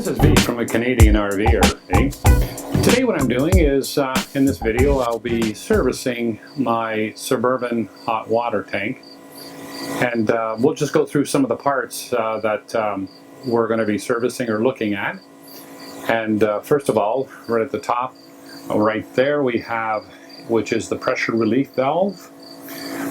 This is V from a Canadian RVer. Today what I'm doing is, in this video, I'll be servicing my Suburban hot water tank. And we'll just go through some of the parts that we're going to be servicing or looking at. And first of all, right at the top, right there we have, which is the pressure relief valve.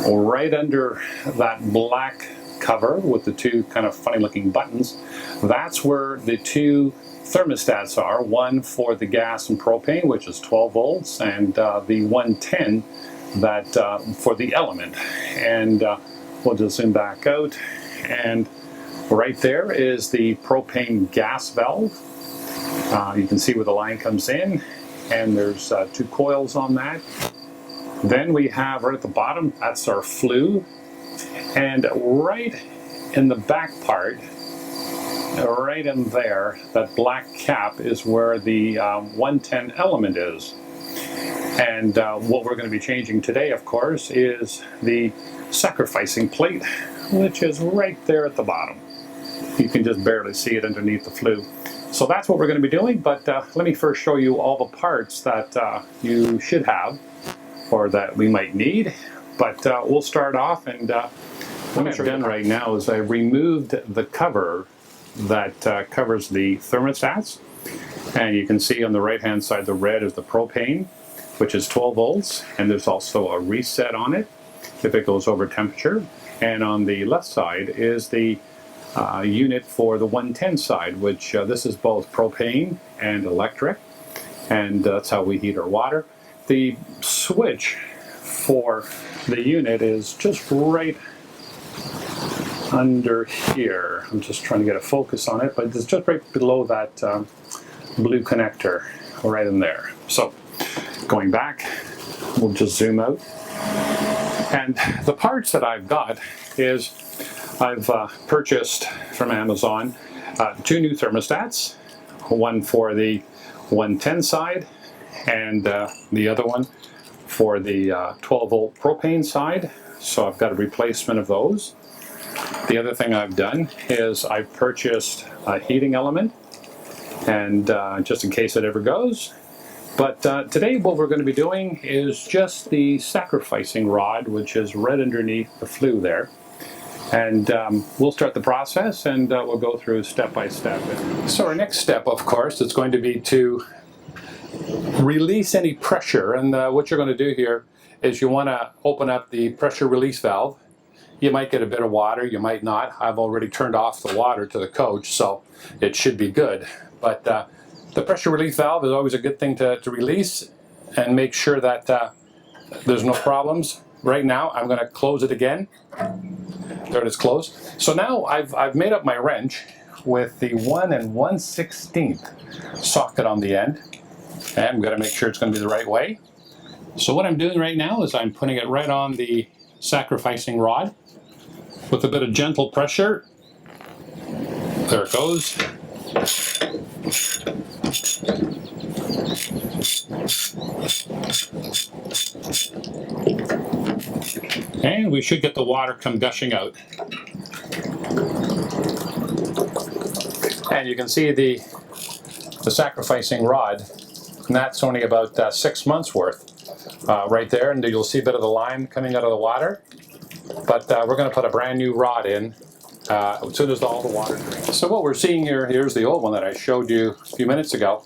Right under that black cover with the two kind of funny looking buttons, that's where the two thermostats are, one for the gas and propane, which is 12 volts, and the 110 that for the element. And we'll just zoom back out, and right there is the propane gas valve. You can see where the line comes in, and there's two coils on that. Then we have right at the bottom, that's our flue, and right in the back part, right in there, that black cap is where the 110 element is. And what we're going to be changing today, of course, is the sacrificing plate, which is right there at the bottom. You can just barely see it underneath the flue. So that's what we're going to be doing, but let me first show you all the parts that you should have or that we might need. But we'll start off, and what I've done right now is I've removed the cover that covers the thermostats. And you can see on the right hand side, the red is the propane, which is 12 volts, and there's also a reset on it if it goes over temperature. And on the left side is the unit for the 110 side, which this is both propane and electric, and that's how we heat our water. The switch for the unit is just right under here. I'm just trying to get a focus on it, but it's just right below that blue connector, right in there. So going back, we'll just zoom out. And the parts that I've got is I've purchased from Amazon two new thermostats, one for the 110 side and the other one for the 12 volt propane side. So I've got a replacement of those. The other thing I've done is I've purchased a heating element, and just in case it ever goes. But today what we're going to be doing is just the sacrificing rod, which is right underneath the flue there. And we'll start the process, and we'll go through step by step. So our next step, of course, is going to be to release any pressure. And what you're going to do here is you want to open up the pressure release valve. You might get a bit of water, you might not. I've already turned off the water to the coach, so it should be good. But the pressure relief valve is always a good thing to release and make sure that there's no problems. Right now, I'm going to close it again. There it is, closed. So now I've made up my wrench with the 1 1/16 socket on the end. And I'm going to make sure it's going to be the right way. So what I'm doing right now is I'm putting it right on the sacrificing rod with a bit of gentle pressure. There it goes. And we should get the water come gushing out. And you can see the sacrificing rod, and that's only about 6 months worth right there, and you'll see a bit of the lime coming out of the water. But we're going to put a brand new rod in as soon as all the water drinks. So what we're seeing here, here's the old one that I showed you a few minutes ago,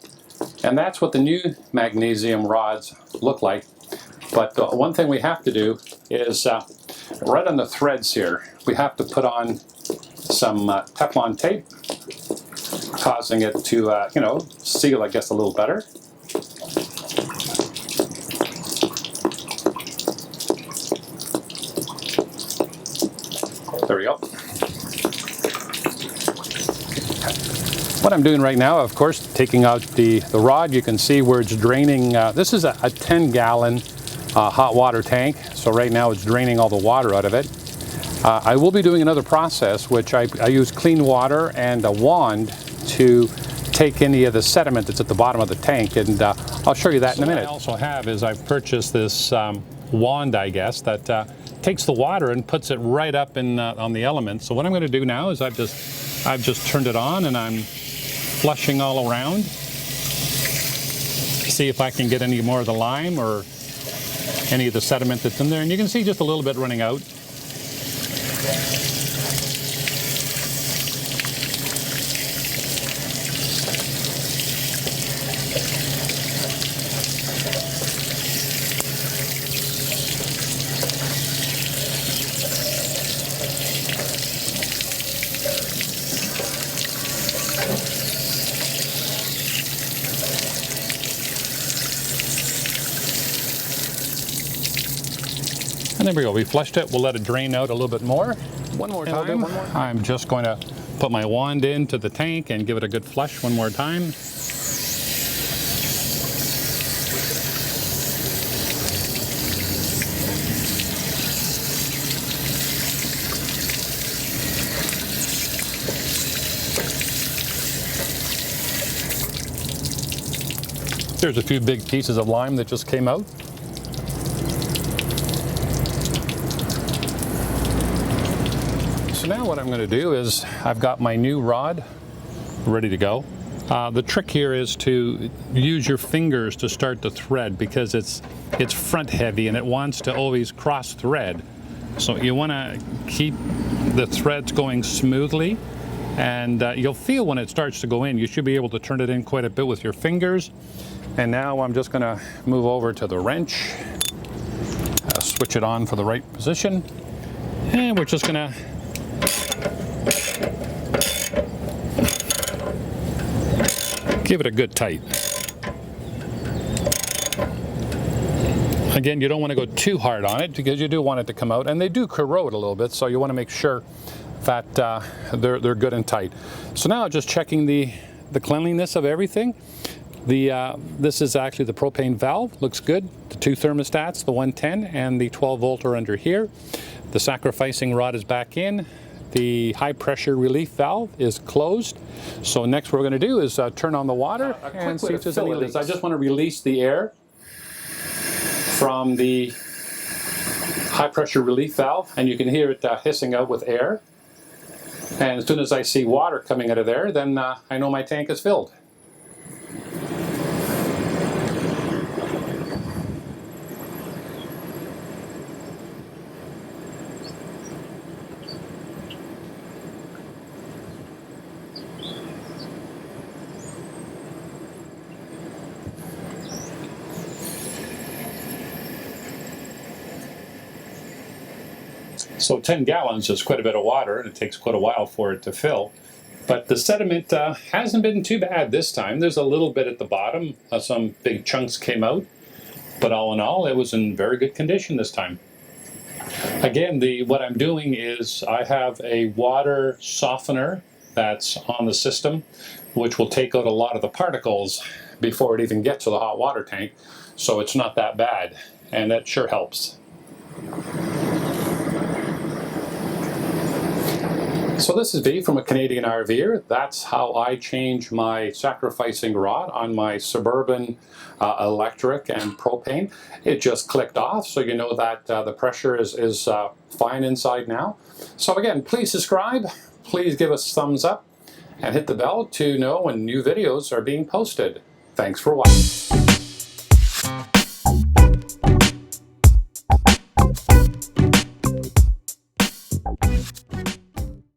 and that's what the new magnesium rods look like. But the one thing we have to do is right on the threads here, we have to put on some Teflon tape, causing it to seal, I guess, a little better. There we go. What I'm doing right now, of course, taking out the rod, you can see where it's draining. This is a 10-gallon hot water tank, so right now it's draining all the water out of it. I will be doing another process, which I use clean water and a wand to take any of the sediment that's at the bottom of the tank, and I'll show you that in a minute. What I also have is I've purchased this wand, I guess, that takes the water and puts it right up in on the element. So what I'm going to do now is I've just turned it on, and I'm flushing all around. See if I can get any more of the lime or any of the sediment that's in there. And you can see just a little bit running out. And there we go, we flushed it. We'll let it drain out a little bit more. One more time. I'm just going to put my wand into the tank and give it a good flush one more time. There's a few big pieces of lime that just came out. So now what I'm going to do is I've got my new rod ready to go. The trick here is to use your fingers to start the thread because it's front heavy and it wants to always cross thread. So you want to keep the threads going smoothly, and you'll feel when it starts to go in. You should be able to turn it in quite a bit with your fingers. And now I'm just going to move over to the wrench, switch it on for the right position, and we're just going to give it a good tight. Again, you don't want to go too hard on it because you do want it to come out, and they do corrode a little bit, so you want to make sure that they're good and tight. So now just checking the cleanliness of everything. This is actually the propane valve, looks good. The two thermostats, the 110 and the 12 volt are under here. The sacrificing rod is back in. The high pressure relief valve is closed. So next what we're going to do is turn on the water and see if there's any leaks. I just want to release the air from the high pressure relief valve, and you can hear it hissing out with air. And as soon as I see water coming out of there, then I know my tank is filled. So 10 gallons is quite a bit of water, and it takes quite a while for it to fill. But the sediment hasn't been too bad this time. There's a little bit at the bottom. Some big chunks came out. But all in all, it was in very good condition this time. Again, what I'm doing is I have a water softener that's on the system, which will take out a lot of the particles before it even gets to the hot water tank. So it's not that bad, and that sure helps. So this is V from a Canadian RVer. That's how I change my sacrificing rod on my Suburban electric and propane. It just clicked off, so you know that the pressure is fine inside now. So again, please subscribe, please give us a thumbs up, and hit the bell to know when new videos are being posted. Thanks for watching.